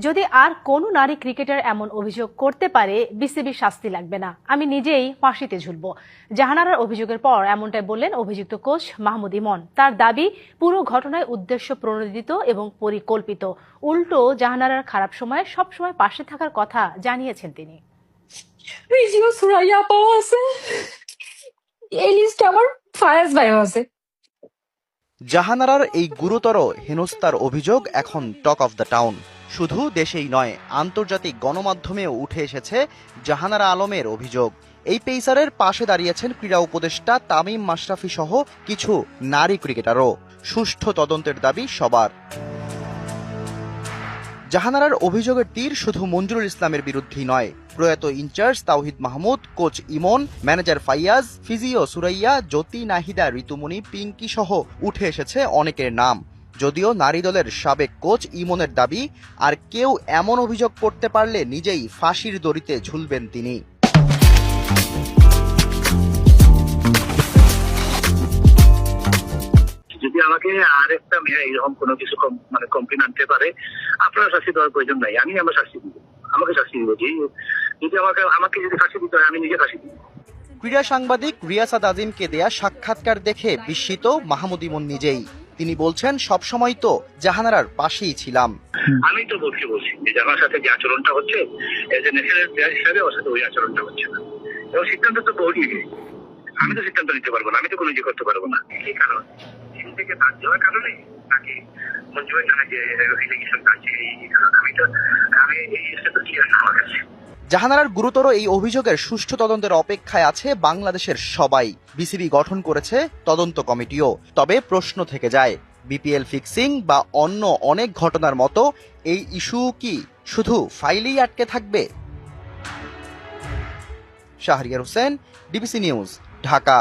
যদি আর কোনো নারী ক্রিকেটার এমন অভিযোগ করতে পারে, বিসিবি শাস্তি লাগবে না, আমি নিজেই ফাঁসিতে ঝুলব। জাহানারার অভিযোগের পর এমনটাই বললেন অভিযুক্ত কোচ মাহমুদ ইমন। তার দাবি, পুরো ঘটনায় উদ্দেশ্য প্রণোদিত এবং পরিকল্পিত। উল্টো জাহানারার খারাপ সময়ে সবসময় পাশে থাকার কথা জানিয়েছেন তিনি। সুরাইয়া পাওয়া আছে, এই লিস্টে আমার ফায়াজ ভাই আছে। জাহানারার এই গুরুতর হেনস্থার অভিযোগ এখন টক অফ দ্য টাউন। শুধু দেশেই নয়, আন্তর্জাতিক গণমাধ্যমেও উঠে এসেছে জাহানারা আলমের অভিযোগ। এই পেসারের পাশে দাঁড়িয়েছেন ক্রীড়া উপদেষ্টা তামিম মাশরাফি সহ কিছু নারী ক্রিকেটারও। সুষ্ঠু তদন্তের দাবি সবার। জাহানারার অভিযোগের তীর শুধু মঞ্জুরুল ইসলামের বিরুদ্ধেই নয়। প্রয়াত ইনচার্জ তাওহিদ মাহমুদ, কোচ ইমন, ম্যানেজার ফাইয়াজ, ফিজিও সুরাইয়া, জ্যোতি, নাহিদা, ঋতুমণি, পিঙ্কি সহ উঠে এসেছে অনেকের নাম। যদিও নারী দলের সাবেক কোচ ইমনের দাবি, আর কেউ এমন অভিযোগ করতে পারলে নিজেই ফাঁসির দড়িতে ঝুলবেন তিনি। যদি আমাকে আরেকটা মেয়ে এরকম কোনো কিছু কমপ্লেন আনতে পারে, আপনারা শাস্তি দেওয়ার প্রয়োজন নাই, আমি আমার শাস্তি দিব, আমাকে শাস্তি দিব। যদি আমাকে যদি ফাঁসি দিতে হয়, আমি নিজে ফাঁসি দিব। ক্রীড়া সাংবাদিক রিয়াসাদ আজিমকে দেয়া সাক্ষাৎকার দেখে বিস্মিত মাহমুদ ইমন নিজেই। তিনি বলছেন, সবসময় তো জাহানারার পাশেই ছিলাম। আমি তো বলছি যে আমার সাথে যে আচরণটা হচ্ছে, এজ এ ন্যাশনাল প্লেয়ার হিসাবে ওর সাথে ওই আচরণটা হচ্ছে না। এবং সিদ্ধান্ত তো বোর্ডই নেই, আমি তো সিদ্ধান্ত নিতে পারবো না, আমি তো কোনো কিছু করতে পারবো না। কি কারণ টিম থেকে বাদ দেওয়ার কারণে নাকি মঞ্জুরের নামে যে রিলেগেশনটা আছে, আমি এই জিনিসটা তো ক্লিয়ার না আমার কাছে। জাহানারার গুরুতর এই অভিযোগের সুষ্ঠু তদন্তের অপেক্ষায় আছে বাংলাদেশের সবাই। বিসিবি গঠন করেছে তদন্ত কমিটিও। তবে প্রশ্ন থেকে যায়, বিপিএল ফিক্সিং বা অন্য অনেক ঘটনার মতো এই ইস্যু কি শুধু ফাইলেই আটকে থাকবে? Shahriar Hossain, DBC news, Dhaka.